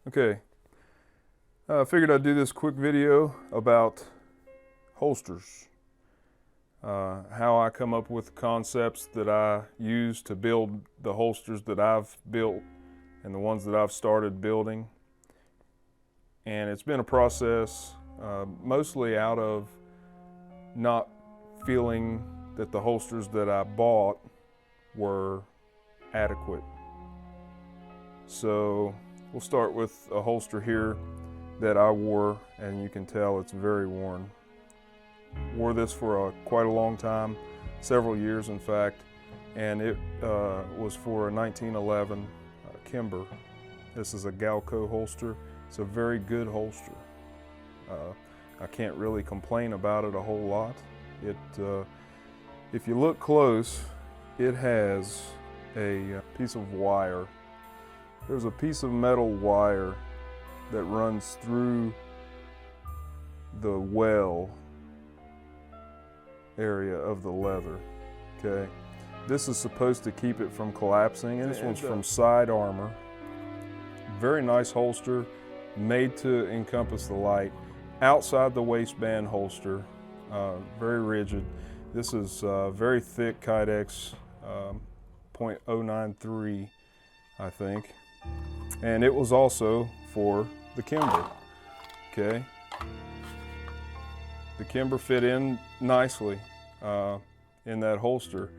Okay, I figured I'd do this quick video about holsters. How I come up with concepts that I use to build the holsters that I've built and the ones that I've started building. And it's been a process mostly out of not feeling that the holsters that I bought were adequate. So we'll start with a holster here that I wore, and you can tell it's very worn. Wore this for quite a long time, several years in fact, and it was for a 1911 Kimber. This is a Galco holster. It's a very good holster. I can't really complain about it a whole lot. If you look close, it has a piece of wire. There's a piece of metal wire that runs through the well area of the leather, okay? This is supposed to keep it from collapsing, and this one's from Side Armor. Very nice holster, made to encompass the light. Outside the waistband holster, very rigid. This is very thick Kydex, 0.093, I think. And it was also for the Kimber, okay? The Kimber fit in nicely in that holster.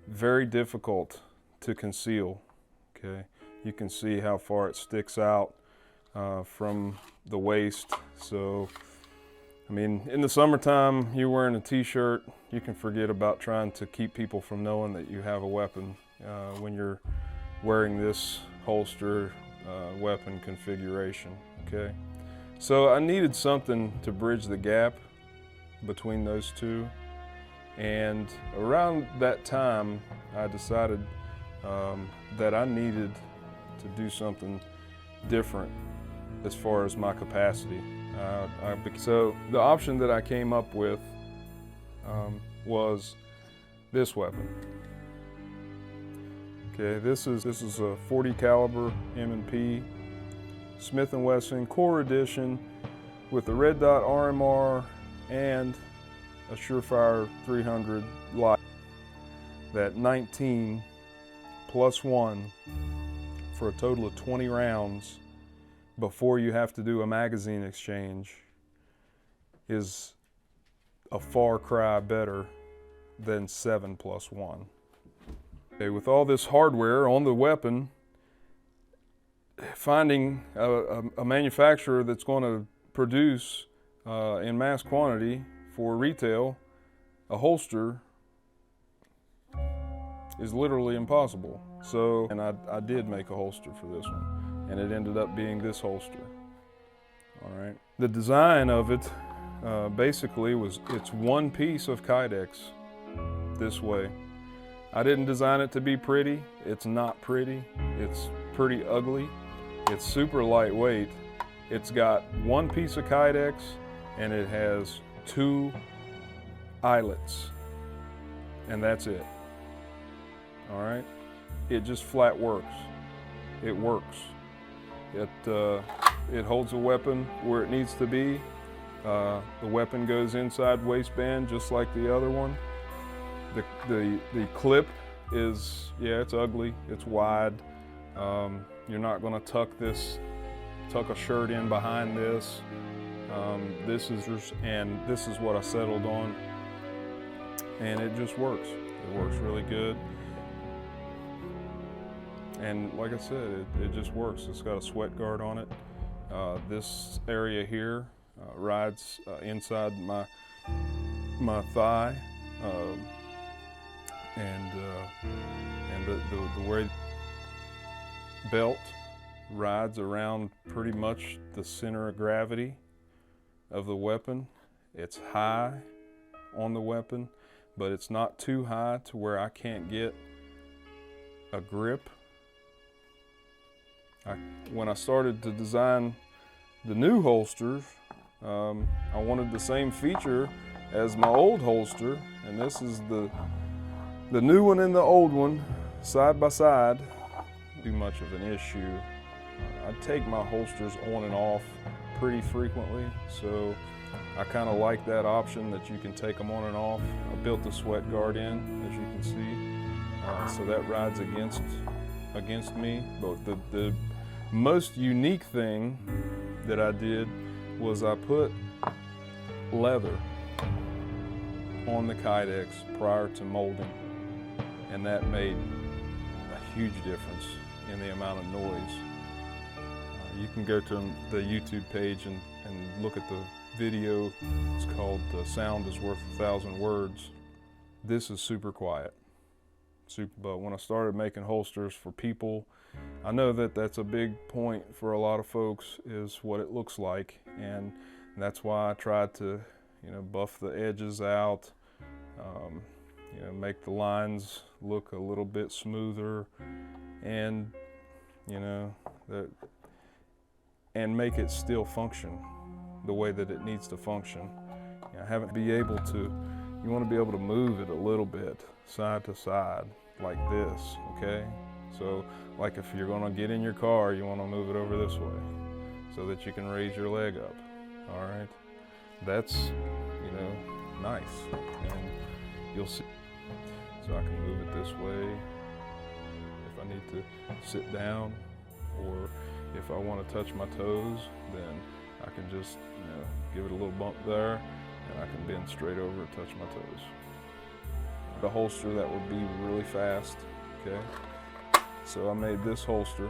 Very difficult to conceal, okay? You can see how far it sticks out from the waist. So, I mean, in the summertime, you're wearing a t-shirt, you can forget about trying to keep people from knowing that you have a weapon when you're wearing this holster weapon configuration, okay? So I needed something to bridge the gap between those two, and around that time I decided that I needed to do something different as far as my capacity. So the option that I came up with was this weapon. Okay, this is a 40 caliber M&P Smith & Wesson Core Edition with a red dot RMR and a Surefire 300 light. That 19 plus 1 for a total of 20 rounds before you have to do a magazine exchange is a far cry better than 7 plus 1. Okay, with all this hardware on the weapon, finding a manufacturer that's going to produce in mass quantity for retail a holster is literally impossible. So, and I did make a holster for this one, and it ended up being this holster. All right. The design of it basically it's one piece of Kydex this way. I didn't design it to be pretty. It's not pretty. It's pretty ugly. It's super lightweight. It's got one piece of Kydex and it has 2 eyelets, and that's it. All right. It just flat works. It works. It holds a weapon where it needs to be. The weapon goes inside waistband just like the other one. The clip is, yeah, it's ugly, it's wide. You're not gonna tuck a shirt in behind this. This is what I settled on, and it just works. It works really good. And like I said, it just works. It's got a sweat guard on it. This area here rides inside my thigh. And the way belt rides around pretty much the center of gravity of the weapon. It's high on the weapon, but it's not too high to where I can't get a grip. When I started to design the new holsters, I wanted the same feature as my old holster, and this is the new one and the old one side by side. Too much of an issue I take my holsters on and off pretty frequently, so I kind of like that option that you can take them on and off. I built the sweat guard in, as you can see, so that rides against me. But the most unique thing that I did was I put leather on the Kydex prior to molding, and that made a huge difference in the amount of noise. You can go to the YouTube page and look at the video. It's called Sound is Worth 1,000 Words. This is super quiet. But when I started making holsters for people, I know that that's a big point for a lot of folks, is what it looks like, and that's why I tried to, buff the edges out, make the lines look a little bit smoother, and and make it still function the way that it needs to function. You want to be able to move it a little bit side to side like this, okay? So like if you're going to get in your car, you want to move it over this way so that you can raise your leg up, all right? That's, nice, and you'll see. So I can move it this way if I need to sit down, or if I want to touch my toes, then I can just, give it a little bump there, and I can bend straight over and touch my toes. The holster that would be really fast, okay? So I made this holster,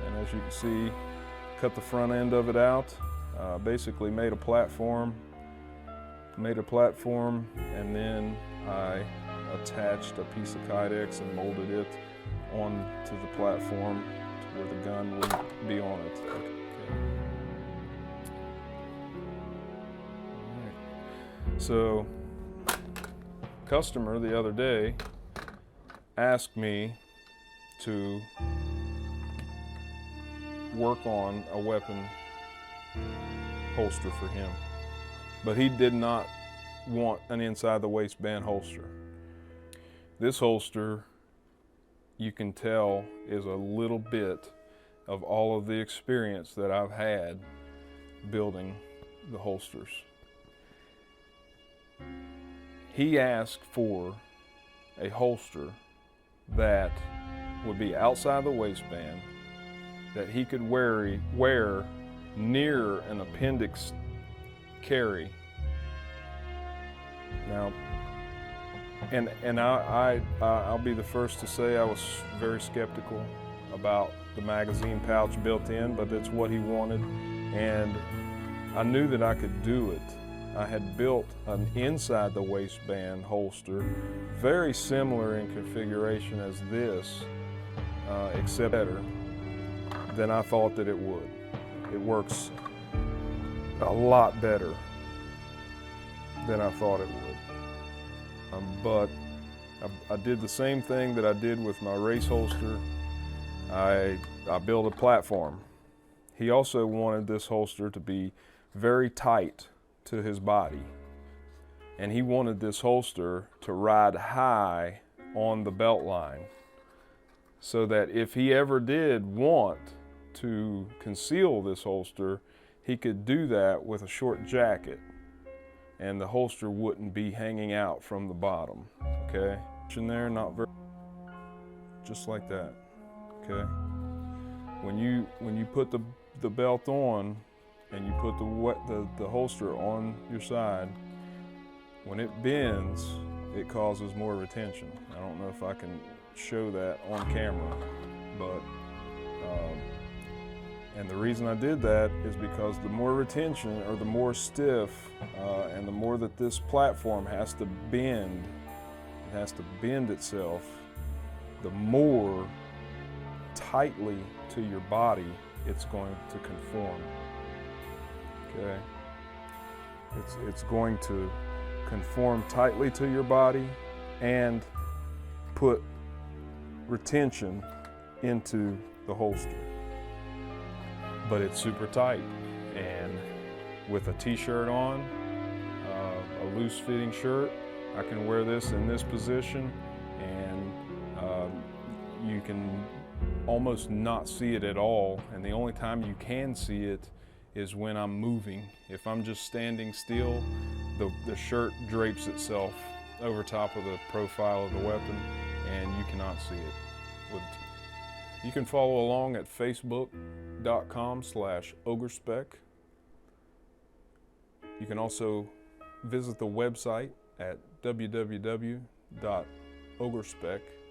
and as you can see, cut the front end of it out, basically made a platform, and then I attached a piece of Kydex and molded it onto the platform to where the gun would be on it. Okay. So, customer the other day asked me to work on a weapon holster for him, but he did not want an inside the waistband holster. This holster, you can tell, is a little bit of all of the experience that I've had building the holsters. He asked for a holster that would be outside the waistband, that he could wear near an appendix carry. Now, and I'll be the first to say I was very skeptical about the magazine pouch built in, but it's what he wanted, and I knew that I could do it. I had built an inside the waistband holster, very similar in configuration as this, except better than I thought that it would. It works a lot better than I thought it would. But I did the same thing that I did with my race holster. I built a platform. He also wanted this holster to be very tight to his body, and he wanted this holster to ride high on the belt line, so that if he ever did want to conceal this holster, he could do that with a short jacket, and the holster wouldn't be hanging out from the bottom, okay? In there, not very, just like that, okay? When you put the belt on, and you put the holster on your side, when it bends, it causes more retention. I don't know if I can show that on camera, but and the reason I did that is because the more retention, or the more stiff, and the more that this platform has to bend, it has to bend itself, the more tightly to your body it's going to conform. Okay, it's going to conform tightly to your body and put retention into the holster. But it's super tight, and with a t-shirt on, a loose fitting shirt, I can wear this in this position, and you can almost not see it at all, and the only time you can see it is when I'm moving. If I'm just standing still, the shirt drapes itself over top of the profile of the weapon, and you cannot see it. You can follow along at facebook.com/OgreSpec. You can also visit the website at www.ogrespec.com